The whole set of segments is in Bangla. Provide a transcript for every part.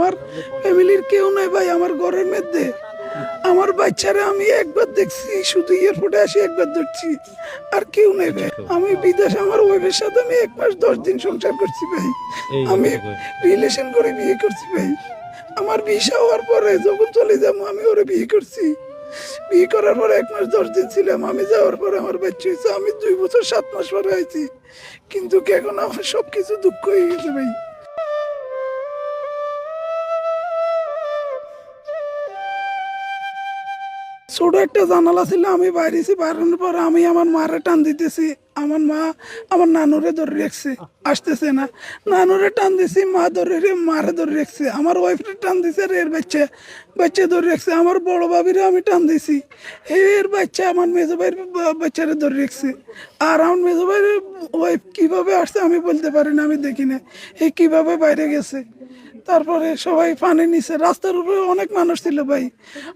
আমার ফ্যামিলির কেউ নাই ভাই আমার ঘরের মধ্যে। আমার বাচ্চারা আমি একবার দেখছি, শুধু এয়ারপোর্টে আসি একবার ধরছি, আর কেউ নেই ভাই। আমি বিদেশ আমার ওয়াইফের সাথে আমি 1 মাস 10 দিন সংসার করছি ভাই। আমি রিলেশন করে বিয়ে করছি ভাই। আমার ভিসা হওয়ার পরে যখন চলে যাবো আমি ওরে বিয়ে করছি। বিয়ে করার পরে 1 মাস 10 দিন ছিলাম। আমি যাওয়ার পরে আমার বাচ্চা হয়েছে। আমি 2 বছর 7 মাস পরে আইছি, কিন্তু এখন আমার সবকিছু দুঃখ হয়ে গেছে ভাই। ছোট একটা জানালা ছিল, আমি বাইরেছি, বাইরানোর পরে আমি আমার মারে টান দিতেছি। আমার মা আমার নানুরে ধরে রেখছে, আসতেছে না। নানুরে টান দিছি, মা ধরে মারে ধরে রেখছে। আমার ওয়াইফরে টান দিছে, আর এর বাচ্চা বাচ্চা ধরে রেখছে। আমার বড় ভাবিরে আমি টান দিছি, এর বাচ্চা আমার মেজো ভাইয়ের বাচ্চারে ধরে রেখছে। আর আমার মেজো ভাইয়ের ওয়াইফ কিভাবে আসছে আমি বলতে পারি না, আমি দেখি না এই কিভাবে বাইরে গেছে। তারপরে সবাই পানি নিছে, রাস্তার উপরে অনেক মানুষ ছিল ভাই।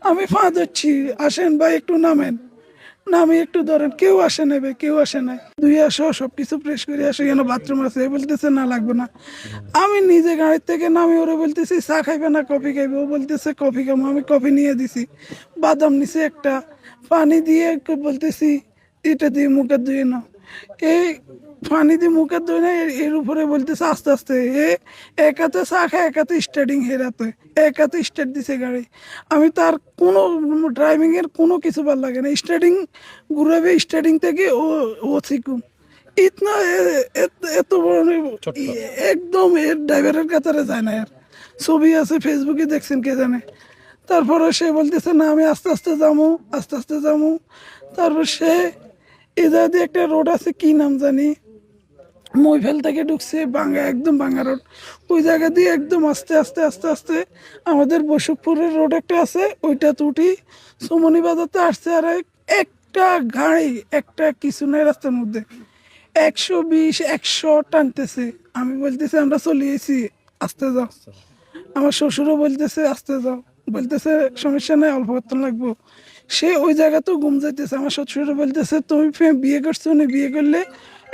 আমি ফা ধরছি, আসেন ভাই একটু নামেন, নামি একটু ধরেন। কেউ আসে নাই ভাই, কেউ আসে নাই। দুই আসো সবকিছু প্রেস করে আসো, কেন বাথরুম আছে, বলতেছে না লাগবে না। আমি নিজে গাড়ির থেকে নামি ওরে বলতেছি চা খাইবে না কফি খাইবে, ও বলতেছে কফি খাবো। আমি কফি নিয়ে দিছি, বাদাম নিছি একটা, পানি দিয়ে বলতেছি এটা দিয়ে মুখে ধুয়ে নাও। এই পানি দিয়ে মুখে ধুয়ে না, এর উপরে বলতেছে আস্তে আস্তে। এক হাতে চা খায়, এক হাতে স্টার্টিং, হেরাতে এক হাতে স্টার্ট দিছে গাড়ি। আমি তার কোনো ড্রাইভিং এর কোনো কিছু ভালো লাগে না। স্টার্টিং ঘুরাবে, স্টার্টিং থেকে ও শিখুন ইতনা এত বড় একদম এর ড্রাইভারের কাতারে যায় না। এর ছবি আছে ফেসবুকে, দেখছেন কে জানে। তারপরে সে বলতেছে না আমি আস্তে আস্তে যাবো, আস্তে আস্তে যাবো। তারপর সে এদের দিয়ে একটা রোড আছে, কি নাম জানি, মইফেল থেকে ঢুকছে বাঙ্গা, একদম বাঙ্গা রোড। ওই জায়গা দিয়ে একদম আস্তে আস্তে আস্তে আস্তে আমাদের বসুকপুরের রোড একটা আছে, ওইটা উঠি সুমনি বাজারতে আসছে। আর একটা গাড়ি, একটা কিছু নাই রাস্তার মধ্যে, 120 100 টানতেছে। আমি বলতেছি আমরা চলে এসেছি, আস্তে যাও। আমার শ্বশুরও বলতেছে আস্তে যাও, বলতেছে সমস্যা নাই, অল্প করতে লাগবো। সে ওই জায়গাতেও ঘুম যাইতেছে। আমার শ্বশুর বলতেছে তুমি বিয়ে করছো না, বিয়ে করলে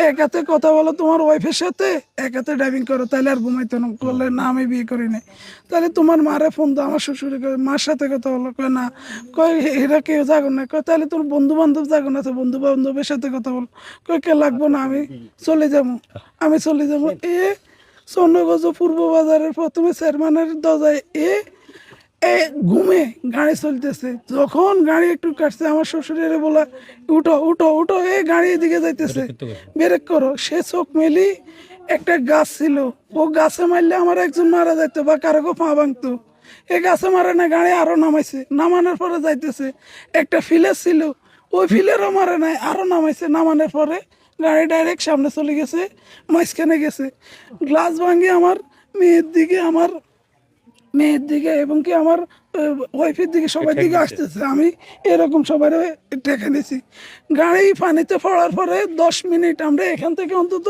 এক হাতে কথা বলো তোমার ওয়াইফের সাথে, এক হাতে ড্রাইভিং করো, তাহলে আর ঘুমাইতো না। বললে না আমি বিয়ে করি নাই। তাহলে তোমার মারে ফোন দাও। আমার শ্বশুরে মার সাথে কথা বলো, কয় না, কয় এরা কেউ যাগো না। কয় তাহলে তোর বন্ধু বান্ধব যাগো না, তো বন্ধু বান্ধবের সাথে কথা বলো। কয় কে লাগবো না, আমি চলে যাবো, আমি চলে যাবো। চন্দ্রগঞ্জ পূর্ব বাজারের প্রথমে চেয়ারম্যানের দরজায় এ ঘুমে গাড়ি চলতেছে। যখন গাড়ি একটু কাটছে, আমার শ্বশুরের বলা উঠো উঠো উঠো, গাড়ি এদিকে যাইতেছে, ব্রেক করো। সে চোখ মেলি, একটা গাছ ছিল, ও গাছে মারলে আমার একজন মারা যাইতো বা কারো পা ভাঙতো। এই গাছে মারে না, গাড়ি আরো নামাইছে, নামানোর পরে যাইতেছে। একটা ফিলার ছিল, ওই ফিলারও মারে নাই, আরো নামাইছে। নামানোর পরে গাড়ি ডাইরেক্ট সামনে চলে গেছে, মাঝখানে গেছে। গ্লাস ভাঙি আমার মেয়ের দিকে এবং কি আমার ওয়াইফের দিকে, সবার দিকে আসতেছে। আমি এরকম সবাই টেকে নিয়েছি। গাড়ি পানিতে পড়ার পরে 10 মিনিট আমরা এখান থেকে অন্তত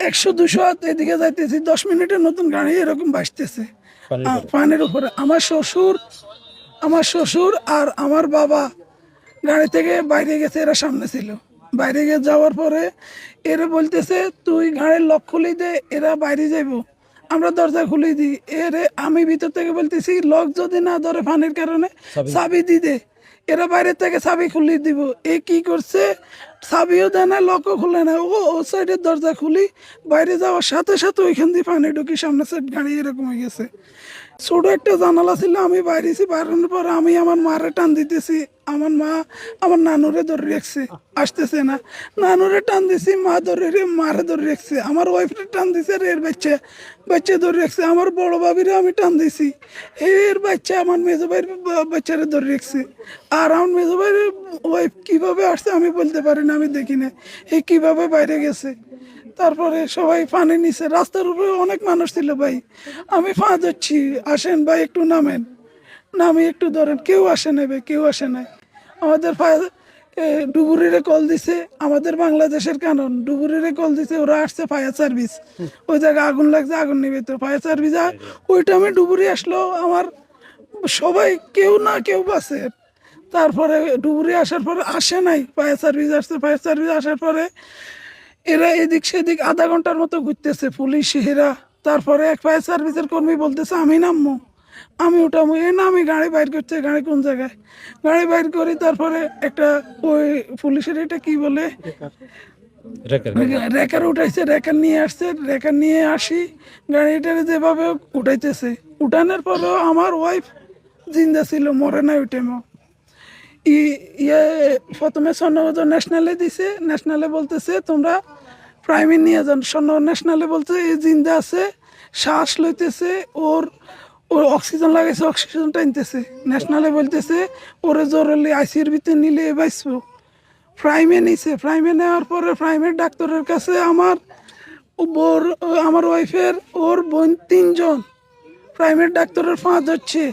100 200 হাত এদিকে যাইতেছি, 10 মিনিটের নতুন গাড়ি এরকম ভাসতেছে পানির উপরে। আমার শ্বশুর আর আমার বাবা গাড়ি থেকে বাইরে গেছে, এরা সামনে ছিল। বাইরে গিয়ে যাওয়ার পরে এরা বলতেছে তুই গাড়ির লক খুলে দে, এরা বাইরে যাইবো। আমরা দরজা খুলে দিই। আমি ভিতর থেকে বলতেছি লক যদি না ধরে পানির কারণে চাবি দি দে। এরা বাইরে থেকে চাবি খুলে দিব। এ কি করছে, চাবিও দেয় না, লকও খুলে না। ও সাইডের দরজা খুলি, বাইরে যাওয়ার সাথে সাথে ওইখান দিয়ে পানি ঢুকি, সামনে সাইড গাড়ি এরকম হয়ে গেছে। ছোট একটা জানালা ছিল, আমি বাইরেছি, বাইরানোর পর আমি আমার মারে টান দিতেছি। আমার মা আমার নানুরে ধরে রেখছে, আসতেছে না। নানুরে টান দিছি, মা মারে ধরে রেখছে। আমার ওয়াইফরে টান দিছে, আর এর বাচ্চা বাচ্চা ধরে রেখছে। আমার বড় ভাবিরে আমি টান দিছি, এর বাচ্চা আমার মেজো ভাইয়ের বাচ্চারে ধরে রেখছে। আর আমার মেজো ভাইয়ের ওয়াইফ কিভাবে আসছে আমি বলতে পারি না, আমি দেখি না এই কিভাবে বাইরে গেছে। তারপরে সবাই পানি নিছে, রাস্তার উপরে অনেক মানুষ ছিল ভাই। আমি ফা ধরছি, আসেন ভাই একটু নামেন, নামি একটু ধরেন। কেউ আসে নাই ভাই, কেউ আসে নাই। আমাদের ডুবুরিরে কল দিছে, আমাদের বাংলাদেশের কারণ ডুবুরিরে কল দিছে, ওরা আসছে ফায়ার সার্ভিস। ওই জায়গায় আগুন লাগছে, আগুন নিবে তো ফায়ার সার্ভিস। ওই টাইমে ডুবুরি আসলো, আমার সবাই কেউ না কেউ বাসে। তারপরে ডুবুরি আসার পরে আসে নাই, ফায়ার সার্ভিস আসছে। ফায়ার সার্ভিস আসার পরে এরা এদিক সেদিক আধা ঘন্টার মতো ঘুরতেছে, পুলিশ এরা তারপরে এক ফায়ার সার্ভিসের কর্মী বলতেছে আমি নামবো, আমি উঠামো, এ না আমি গাড়ি বাইর করছে, গাড়ি কোন জায়গায়, গাড়ি বাইর করি। তারপরে একটা ওই পুলিশের এটা কি বলে রেকার উঠাইছে, রেকার নিয়ে আসছে, রেকার নিয়ে আসি গাড়িটার যেভাবে উঠাইতেছে, উঠানোর পরেও আমার ওয়াইফ জিন্দা ছিল, মরে নাই ওই টাইমও। ইয়ে প্রথমে স্বর্ণগর ন্যাশনালে দিছে, ন্যাশনালে বলতেছে তোমরা প্রাইমে নিয়ে যান, স্বর্ণগর ন্যাশনালে বলছে এই জিন্দা আছে, শ্বাস লইতেছে, ওর ওর অক্সিজেন লাগাইছে, অক্সিজেন টানতেছে। ন্যাশনালে বলতেছে ওরে জরুরি আইসিউর ভিতরে নিলে বাঁচবো। প্রাইমে নিছে, প্রাইমে নেওয়ার পরে প্রাইমের ডাক্তারের কাছে আমার ওয়াইফের ওর বোন 3 জন, প্রাইমের ডাক্তারের 5 হচ্ছে।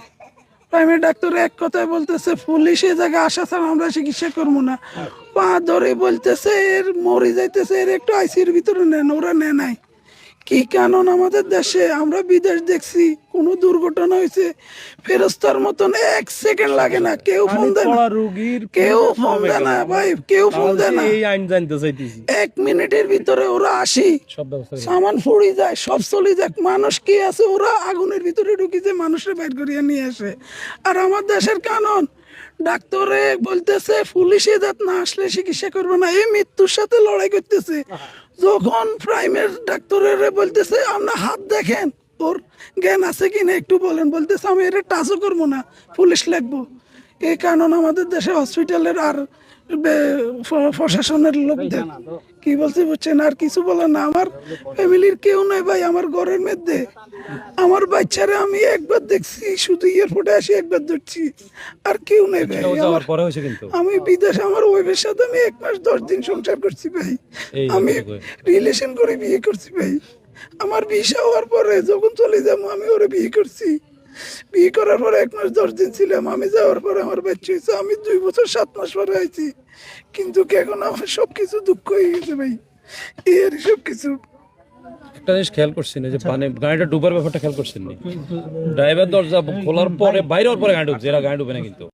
প্রাইমের ডাক্তার এক কথায় বলতেছে পুলিশ এ জায়গায় আসা ছাড়া আমরা চিকিৎসা করবো না। পা ধরে বলতেছে এর মরে যাইতেছে, এর একটু আইসিউর ভিতরে নেন, ওরা নেয় নাই। কি কারণ আমাদের দেশে আমরা বিদেশ দেখছি, কোনো দুর্ঘটনা হয়েছে ফেরস্তার মতন 1 সেকেন্ড লাগে না, কেউ ফোন দেয় না, কেউ ফোন দেয় না ভাই, কেউ ফোন দেয় না। 1 মিনিটের ভিতরে ওরা আসি, সামান ফুড়ি যায়, সব চলে যায়। মানুষ কি আছে, ওরা আগুনের ভিতরে ঢুকিছে, মানুষের বাইর করিয়া নিয়ে আসে। আর আমার দেশের কানুন ডাক্তারে বলতেছে পুলিশে যাত না আসলে চিকিৎসা করবে না, এই মৃত্যুর সাথে লড়াই করতেছে। যখন প্রাইমের ডাক্তারের বলতেছে আপনার হাত দেখেন, ওর জ্ঞান আছে কিনা একটু বলেন, বলতেছে আমি এটা টাচও করবো না, পুলিশ লাগবো। এই কারণ আমাদের দেশে হসপিটালের আর প্রশাসনের লোকদের কি বলছে বুঝছেন, আর কিছু বলে না। আমার ফ্যামিলির কেউ নাই ভাই, আমার ঘরের মধ্যে আমার বাচ্চারা আমি একবার দেখছি, শুধু এয়ারপোর্টে আসি একবার ধরছি, আর কেউ নেই ভাই। আমি বিদেশ আমার ওয়াইফের সাথে আমি 1 মাস 10 দিন সংসার করছি ভাই, আমি রিলেশন করে বিয়ে করছি ভাই। আমার ভিসা হওয়ার পরে যখন চলে যাবো আমি ওরে বিয়ে করছি, বিয়ে করার পরে 1 মাস 10 দিন ছিলাম, আমি যাওয়ার পরে আমার বাচ্চা হয়েছে, আমি 2 বছর 7 মাস পরে আইছি। কিন্তু এখন আমার সবকিছু দুঃখ হয়ে গেছে ভাই, এর সবকিছু। একটা জিনিস খেয়াল করছেন যে পানি গাড়িটা ডুবার ব্যাপারটা খেয়াল করছেন নি? ড্রাইভার দরজা খোলার পরে বাইরে হওয়ার পরে গাড়ি ঢুকছে, এরা গাড়ি ডুবে না কিন্তু।